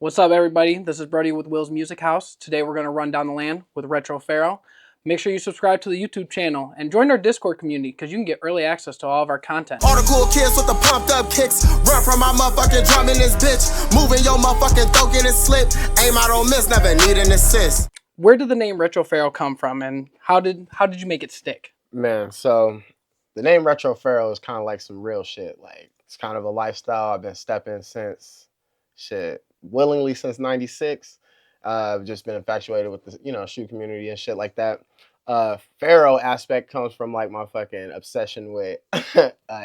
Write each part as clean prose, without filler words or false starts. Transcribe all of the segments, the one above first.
What's up, everybody? This is Brodie with Will's Music House. Today we're going to run down the land with Retro Pharaoh. Make sure you subscribe to the YouTube channel and join our Discord community because you can get early access to all of our content. All the cool kids with the pumped up kicks. Run from my motherfucking drum in this bitch. Moving your motherfucking throat, get it slip. Aim out on miss, never need an assist. Where did the name Retro Pharaoh come from, and how did you make it stick? Man, so the name Retro Pharaoh is kind of like some real shit. Like, it's kind of a lifestyle I've been stepping since willingly since '96. I've just been infatuated with the shoe community and shit like that. Pharaoh aspect comes from like my fucking obsession with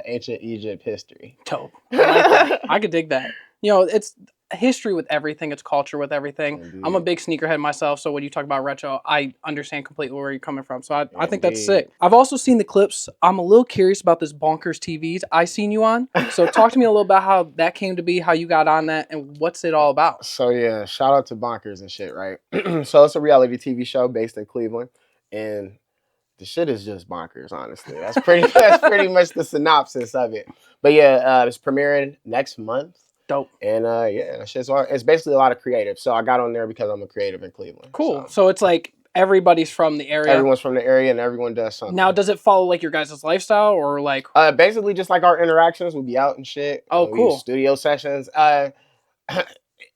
ancient Egypt history. Dope. I like that. I could dig that. It's history with everything. It's culture with everything. Indeed. I'm a big sneakerhead myself, so when you talk about retro, I understand completely where you're coming from. So I think that's sick. I've also seen the clips. I'm a little curious about this Bonkers TVs I seen you on. So talk to me a little about how that came to be, how you got on that, and what's it all about. So yeah, shout out to Bonkers and shit, right? So it's a reality TV show based in Cleveland, and the shit is just bonkers, honestly. That's pretty much the synopsis of it. But yeah, it's premiering next month. Dope. And yeah, it's basically a lot of creative. So I got on there because I'm a creative in Cleveland. Cool. So it's like everybody's from the area. Everyone's from the area and everyone does something. Now, does it follow like your guys' lifestyle or like? Basically just like our interactions. We'll be out and shit. Oh, we cool. do studio sessions.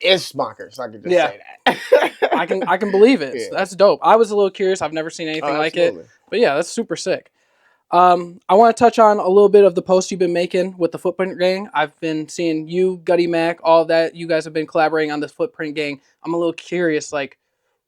It's bonkers. I can just say that. I can believe it. Yeah. That's dope. I was a little curious. I've never seen anything like it. But yeah, that's super sick. I want to touch on a little bit of the posts you've been making with the Footprint Gang. I've been seeing you, Gutty Mac, all of that. You guys have been collaborating on this Footprint Gang. I'm a little curious, like,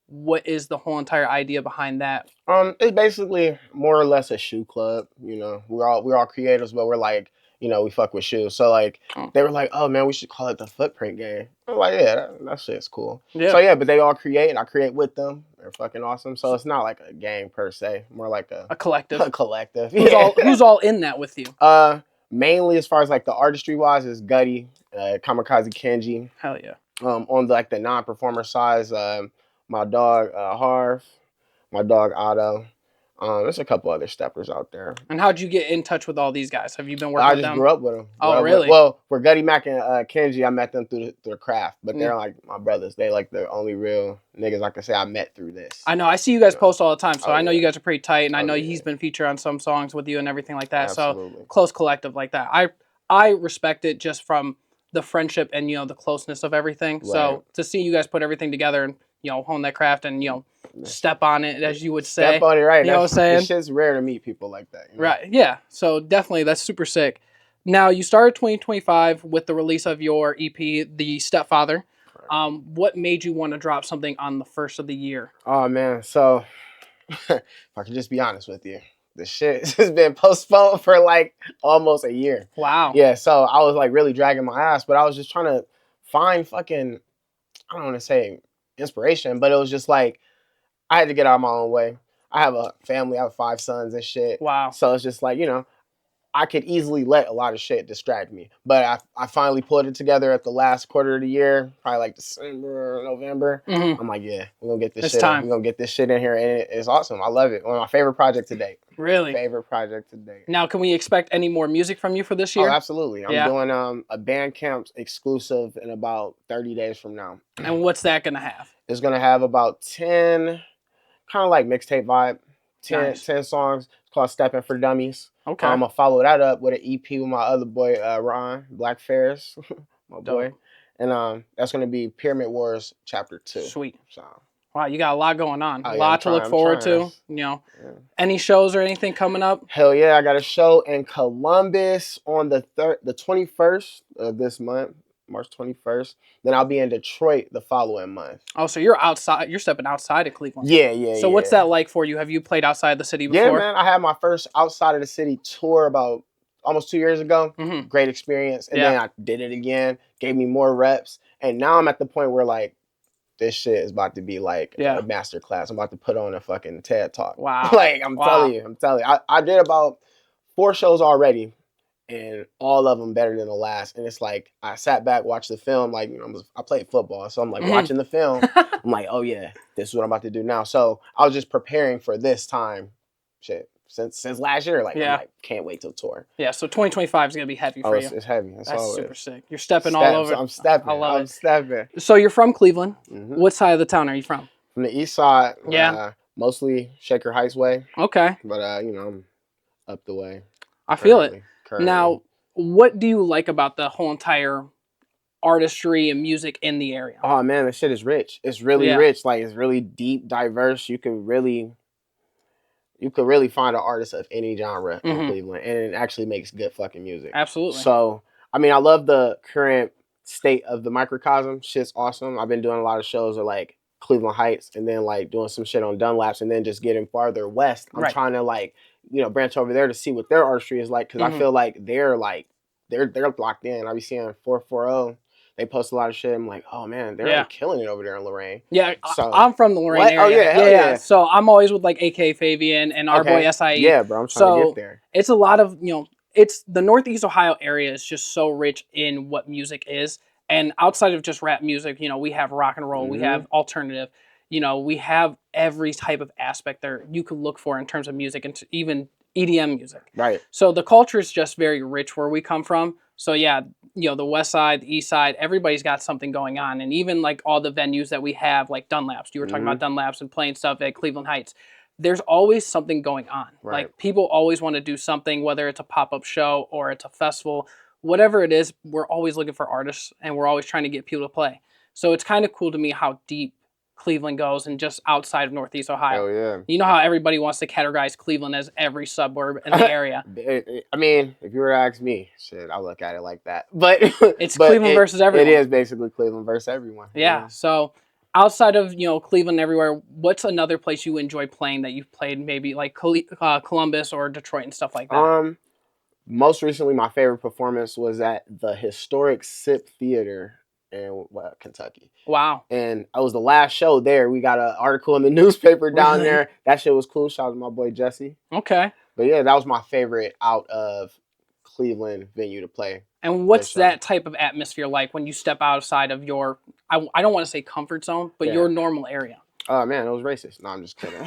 what is the whole entire idea behind that? It's basically more or less a shoe club. We're all creators, but we're like, we fuck with shoes. So like, they were like, oh man, we should call it the Footprint Gang. I'm like, yeah, that shit's cool. Yeah. So yeah, but they all create, and I create with them. They're fucking awesome. So it's not like a gang per se, more like a collective. A collective. Who's all in that with you? Mainly as far as like the artistry wise is Gutty, Kamikaze Kenji. Hell yeah. On the non-performer size, my dog Harv, my dog Otto. There's a couple other steppers out there. And how'd you get in touch with all these guys? Have you been working with them? I just grew up with them. Oh, really? Well, for Gutty Mac and Kenji, I met them through their craft. But they're like my brothers. They like the only real niggas I can say I met through this. I know. I see you guys post all the time. So I know you guys are pretty tight. And I know he's been featured on some songs with you and everything like that. Absolutely. So close collective like that. I respect it just from the friendship and, the closeness of everything. Right. So to see you guys put everything together and, hone that craft and, step on it, as you would say. Step on it, right. You know what I'm saying? It's just rare to meet people like that. Right, yeah. So definitely, that's super sick. Now, you started 2025 with the release of your EP, The Stepfather. Right. What made you want to drop something on the first of the year? Oh, man. So, if I can just be honest with you, the shit has been postponed for like almost a year. Wow. Yeah, so I was like really dragging my ass, but I was just trying to find fucking, I don't want to say inspiration, but it was just like, I had to get out of my own way. I have a family. I have 5 sons and shit. Wow. So it's just like, I could easily let a lot of shit distract me. But I finally pulled it together at the last quarter of the year, probably like December, November. Mm-hmm. I'm like, yeah, we're going to get this shit. We're going to get this shit in here. And it's awesome. I love it. One of my favorite projects to date. Really? Favorite project to date. Now, can we expect any more music from you for this year? Oh, absolutely. I'm doing a Bandcamp exclusive in about 30 days from now. And what's that going to have? It's going to have about 10... kind of like mixtape vibe, 10 songs. It's called Stepping for Dummies. Okay. I'm going to follow that up with an EP with my other boy, Ron, Black Ferris, my boy. And that's going to be Pyramid Wars Chapter 2. Sweet. So. Wow, you got a lot going on. Oh, a lot to look forward to. Any shows or anything coming up? Hell yeah, I got a show in Columbus on the 21st of this month. March 21st. Then I'll be in Detroit the following month. Oh, so you're outside. You're stepping outside of Cleveland. Yeah. So what's that like for you? Have you played outside the city before? Yeah, man. I had my first outside of the city tour about almost 2 years ago. Mm-hmm. Great experience. And then I did it again. Gave me more reps. And now I'm at the point where like this shit is about to be like a master class. I'm about to put on a fucking TED Talk. Wow. Like I'm telling you. I did about 4 shows already. And all of them better than the last. And it's like, I sat back, watched the film. Like, I played football. So I'm like watching the film. I'm like, oh yeah, this is what I'm about to do now. So I was just preparing for this time. Shit. since last year. Like, yeah. I'm like, can't wait till tour. Yeah, so 2025 is gonna be heavy for you. It's heavy. That's super sick. You're stepping all over. I'm stepping. I love it. Stepping. So you're from Cleveland. What side of the town are you from? From the east side. Yeah. Mostly Shaker Heights way. Okay. But you know, I'm up the way. I feel it. Now, what do you like about the whole entire artistry and music in the area? Oh man, this shit is rich. It's really rich. Like, it's really deep, diverse. You could really find an artist of any genre in Cleveland, and it actually makes good fucking music. Absolutely. So, I mean, I love the current state of the microcosm. Shit's awesome. I've been doing a lot of shows at like Cleveland Heights, and then like doing some shit on Dunlaps, and then just getting farther west. I'm trying to like, you know, branch over there to see what their artistry is like, because I feel like they're locked in. I be seeing 440. They post a lot of shit. I'm like, oh man, they're like killing it over there in Lorraine. Yeah, so, I'm from the Lorraine area. Oh yeah. So I'm always with like AK Fabian and our boy SIE. Yeah, bro, I'm trying to get there. It's a lot of, you know, it's the Northeast Ohio area is just so rich in what music is. And outside of just rap music, you know, we have rock and roll, we have alternative, you know, we have every type of aspect there you could look for in terms of music, and even EDM music. Right. So the culture is just very rich where we come from. So yeah, you know, the west side, the east side, everybody's got something going on. And even like all the venues that we have, like Dunlaps, you were talking about Dunlaps and playing stuff at Cleveland Heights, there's always something going on. Right. Like, people always want to do something, whether it's a pop-up show or it's a festival, whatever it is, we're always looking for artists, and we're always trying to get people to play. So it's kind of cool to me how deep Cleveland goes, and just outside of Northeast Ohio. Oh yeah. You know how everybody wants to categorize Cleveland as every suburb in the area. I mean, if you were to ask me, shit, I look at it like that. But it's Cleveland versus everyone. It is basically Cleveland versus everyone. Yeah. So outside of, you know, Cleveland everywhere, what's another place you enjoy playing that you've played, maybe like Columbus or Detroit and stuff like that? Most recently, my favorite performance was at the historic SIP Theater in Kentucky. Wow. And it was the last show there. We got an article in the newspaper down there. That shit was cool. Shout out to my boy Jesse. Okay. But yeah, that was my favorite out of Cleveland venue to play. And what's that type of atmosphere like when you step outside of your, I don't want to say comfort zone, but your normal area? Oh man, it was racist. No, I'm just kidding.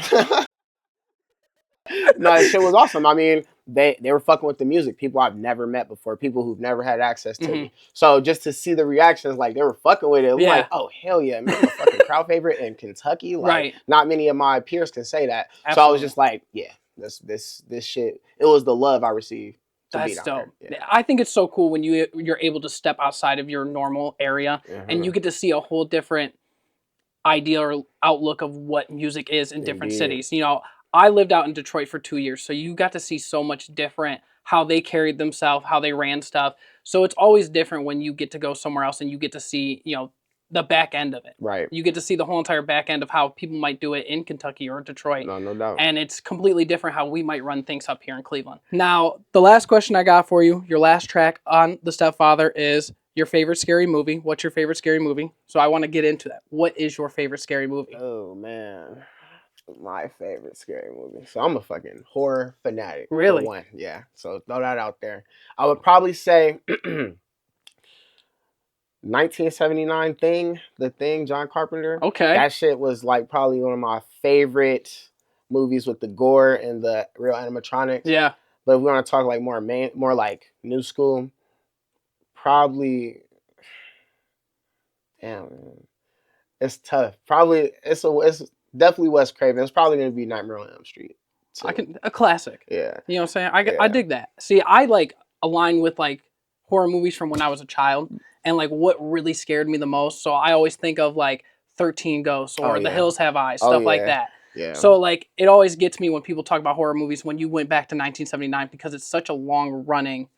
No, that shit was awesome. I mean, they were fucking with the music. People I've never met before. People who've never had access to me. So just to see the reactions, like, they were fucking with it. I'm like, oh, hell yeah. Man, I'm a fucking crowd favorite in Kentucky. Like, not many of my peers can say that. Absolutely. So I was just like, yeah, this shit. It was the love I received. That's dope. Yeah. I think it's so cool when you're able to step outside of your normal area and you get to see a whole different idea or outlook of what music is in different cities. You know, I lived out in Detroit for 2 years, so you got to see so much different, how they carried themselves, how they ran stuff. So it's always different when you get to go somewhere else and you get to see, you know, the back end of it. Right. You get to see the whole entire back end of how people might do it in Kentucky or Detroit. No doubt. And it's completely different how we might run things up here in Cleveland. Now, the last question I got for you, your last track on The Stepfather, is your favorite scary movie. What's your favorite scary movie? So I want to get into that. What is your favorite scary movie? Oh, man. My favorite scary movie. So I'm a fucking horror fanatic. Really? One. Yeah. So throw that out there. I would probably say 1979 The Thing, John Carpenter. Okay. That shit was like probably one of my favorite movies with the gore and the real animatronics. Yeah. But if we want to talk like more like new school, probably, damn, man. It's tough. Probably it's definitely Wes Craven. It's probably going to be Nightmare on Elm Street. So, a classic. Yeah. You know what I'm saying? I dig that. See, I like align with like horror movies from when I was a child and like what really scared me the most. So I always think of like 13 Ghosts or The Hills Have Eyes, stuff like that. Yeah. So like it always gets me when people talk about horror movies when you went back to 1979 because it's such a long running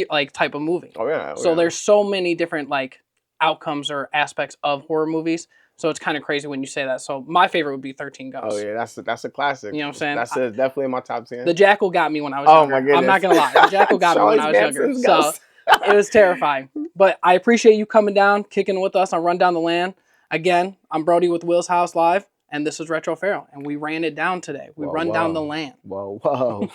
like type of movie. Oh yeah. So there's so many different like outcomes or aspects of horror movies. So it's kind of crazy when you say that. So my favorite would be 13 Ghosts. Oh yeah, that's a classic. You know what I'm saying? That's definitely in my top 10. The Jackal got me when I was younger. My goodness. I'm not gonna lie. The Jackal got me when I was younger. So it was terrifying. But I appreciate you coming down, kicking with us on Run Down the Land. Again, I'm Brodie with WMHLIVE, and this is Retro Pharaoh, and we ran it down today. We run down the land. Whoa.